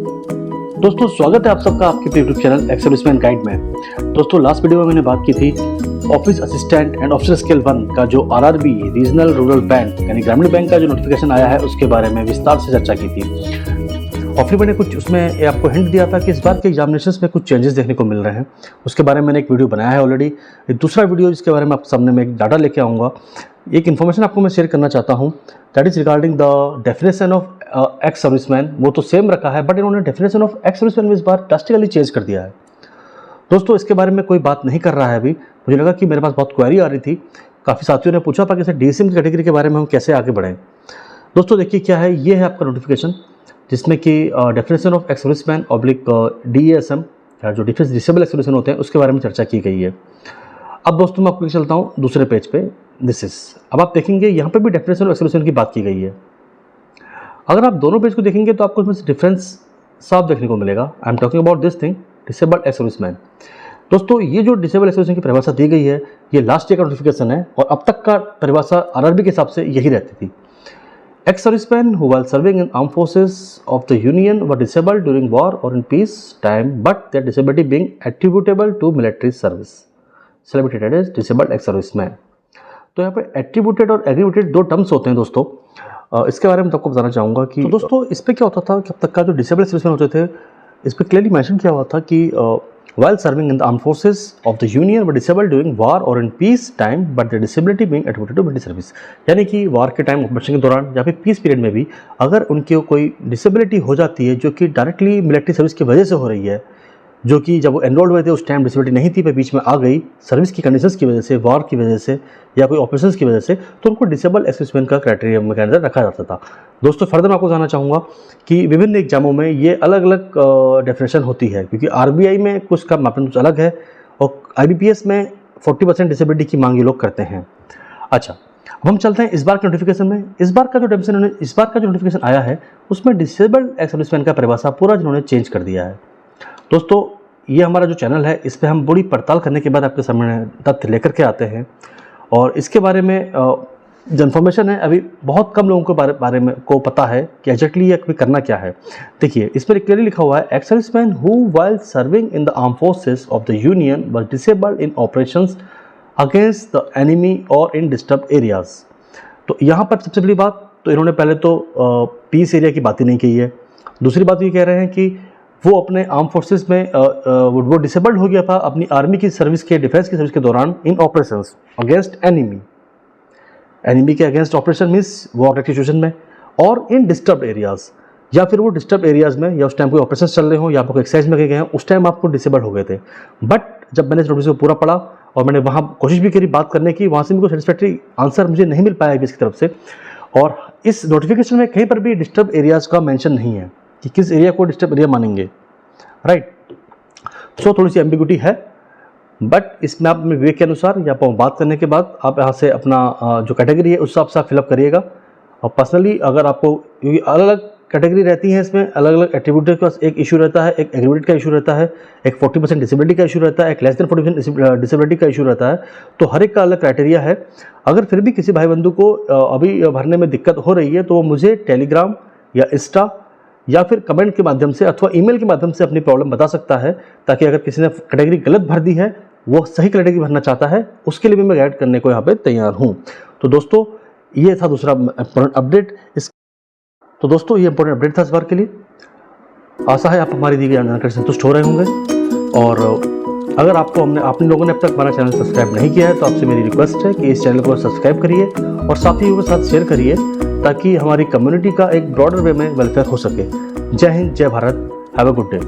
दोस्तों स्वागत है आप सबका आपके YouTube channel ex serviceman guide में। दोस्तों लास्ट वीडियो में मैंने बात की थी office assistant and officer scale 1 का जो आरआरबी रीजनल रूरल बैंक यानी ग्रामीण बैंक का जो नोटिफिकेशन आया है उसके बारे में विस्तार से चर्चा की थी। और फिर मैंने कुछ उसमें आपको हिंट दिया था कि इस बार के एग्जामिनेशंस में कुछ चेंजेस देखने को मिल रहे हैं। उसके बारे में मैंने एक वीडियो बनाया है ऑलरेडी। दूसरा वीडियो जिसके बारे में आपके सामने मैं एक डाटा लेके आऊँगा, एक इन्फॉर्मेशन आपको मैं शेयर करना चाहता हूँ, that is regarding the definition of ex serviceman. वो तो सेम रखा है बट इन्होंने डेफिनेशन ऑफ एक्स सर्विसमैन में इस बार ड्रास्टिकली चेंज कर दिया है। दोस्तों इसके बारे में कोई बात नहीं कर रहा है अभी। मुझे लगा कि मेरे पास बहुत क्वेरी आ रही थी, काफ़ी साथियों ने पूछा था कि सर डीएसएम की कैटेगरी के बारे में हम कैसे आगे बढ़ें। दोस्तों देखिए क्या है, ये है आपका नोटिफिकेशन जिसमें कि definition of ex serviceman oblique DSM जो डिफेंस डिसेबल एक्स सर्विसमैन होते हैं उसके बारे में चर्चा की गई है। अब दोस्तों मैं आपको चलता हूँ दूसरे पेज पे, दिस इज। अब आप देखेंगे यहाँ पे भी डेफिनेशन ऑफ एक्स सर्विसमैन की बात की गई है। अगर आप दोनों पेज को देखेंगे तो आपको इसमें से डिफरेंस साफ देखने को मिलेगा। I am talking about this thing, disabled ex serviceman. दोस्तों ये जो डिसेबल एक्स सर्विसमैन की परिभाषा दी गई है ये लास्ट ईयर का नोटिफिकेशन है और अब तक का परिभाषा आरआरबी के हिसाब से यही रहती थी। Ex serviceman who while serving in armed forces of the union were disabled during war और in peace time but their disability being attributable to military service celebrated as disabled ex serviceman. तो यहाँ पे attributed और एग्रीब्यूटेड दो terms होते हैं दोस्तों। इसके बारे में तो आपको बताना चाहूँगा कि तो दोस्तों इस पर क्या होता था कि अब तक का जो डिसेबल सर्विसमैन होते थे इस पर क्लियरली मेंशन किया हुआ था कि while serving in the armed forces of the union were disabled during war or in peace time but their disability being attributed to military service। यानी कि वार के टाइम ऑपरेशन के दौरान या फिर पीस पीरियड में भी अगर उनकी कोई डिसेबिलिटी हो जाती है जो कि डायरेक्टली मिलिट्री सर्विस की वजह से हो रही है, जो कि जब वो एनरोल्ड हुए थे उस टाइम डिसेबिलिटी नहीं थी पर बीच में आ गई सर्विस की कंडीशंस की वजह से, वार की वजह से या कोई ऑपरेशंस की वजह से, तो उनको डिसेबल एक्स सर्विसमैन का क्राइटेरिया के अंदर रखा जाता था। दोस्तों फर्दर मैं आपको बताना चाहूँगा कि विभिन्न एग्जामों में ये अलग अलग डेफिनेशन होती है क्योंकि आरबीआई में कुछ का मापदंड कुछ अलग है और आईबीपीएस में 40% डिसेबिलिटी की मांग ये लोग करते हैं। अच्छा अब हम चलते हैं इस बार के नोटिफिकेशन में। इस बार का जो नोटिफिकेशन आया है उसमें डिसेबल्ड एक्स सर्विसमैन का परिभाषा पूरा जिन्होंने चेंज कर दिया है। दोस्तों ये हमारा जो चैनल है इस पर हम बड़ी पड़ताल करने के बाद आपके सामने तथ्य लेकर के आते हैं और इसके बारे में जो इन्फॉर्मेशन है अभी बहुत कम लोगों के बारे में को पता है कि एग्जैक्टली ये करना क्या है। देखिए इस पर क्लियरली लिखा हुआ है x serviceman who while serving in the armed forces of the union was disabled in operations against the enemy और इन डिस्टर्ब्ड एरियाज। तो यहाँ पर सबसे पहली बात तो इन्होंने पहले तो पीस एरिया की बात ही नहीं की है। दूसरी बात ये कह रहे हैं कि वो अपने आर्म फोर्सेस में वो डिसेबल्ड हो गया था अपनी आर्मी की सर्विस के डिफेंस की सर्विस के दौरान इन ऑपरेशंस अगेंस्ट एनिमी के अगेंस्ट ऑपरेशन मीन्स वॉर एक्टिविशन में और इन डिस्टर्ब्ड एरियाज या फिर वो डिस्टर्ब एरियाज में या उस टाइम कोई ऑपरेशन चल रहे हो या कोई एक्सरसाइज में गए हैं उस टाइम आपको डिसेबल हो गए थे। बट जब मैंने इस नोटिस को पूरा पढ़ा और मैंने वहाँ कोशिश भी करी बात करने की, वहाँ से मुझे सेटिस्फैक्ट्री आंसर मुझे नहीं मिल पाया इसकी तरफ से। और इस नोटिफिकेशन में कहीं पर भी डिस्टर्ब एरियाज का मेंशन नहीं है कि किस एरिया को डिस्टर्ब एरिया मानेंगे, राइट। सो थोड़ी सी एम्बिग्यूटी है बट इसमें आप अपने विवेक के अनुसार या बात करने के बाद आप यहाँ से अपना जो कैटेगरी है उस हिसाब से आप फिलअप करिएगा। और पर्सनली अगर आपको, क्योंकि अलग अलग कैटेगरी रहती है इसमें, अलग अलग एट्रीब्यूट का एक इशू रहता है, एक एग्रीब्यूट का इशू रहता है, एक 40% डिसेबिलिटी का इशू रहता है, एक लेस देन 40% डिसेबिलिटी का इशू रहता है। तो हर एक का अलग क्राइटेरिया है। अगर फिर भी किसी भाई बंधु को अभी भरने में दिक्कत हो रही है तो वो मुझे टेलीग्राम या इंस्टा या फिर कमेंट के माध्यम से अथवा ईमेल के माध्यम से अपनी प्रॉब्लम बता सकता है, ताकि अगर किसी ने कैटेगरी गलत भर दी है, वो सही कैटेगरी भरना चाहता है, उसके लिए भी मैं गाइड करने को यहाँ पे तैयार हूँ। तो दोस्तों ये था दूसरा इम्पोर्टेंट अपडेट। तो दोस्तों ये इम्पोर्टेंट अपडेट था इस बार के लिए। आशा है आप हमारी दी गई जानकारी संतुष्ट हो रहे होंगे। और अगर आपने लोगों ने अब तक हमारा चैनल सब्सक्राइब नहीं किया है तो आपसे मेरी रिक्वेस्ट है कि इस चैनल को सब्सक्राइब करिए और साथियों के साथ शेयर करिए ताकि हमारी कम्युनिटी का एक ब्रॉडर वे में वेलफेयर हो सके। जय हिंद, जय Bharat, have a good day.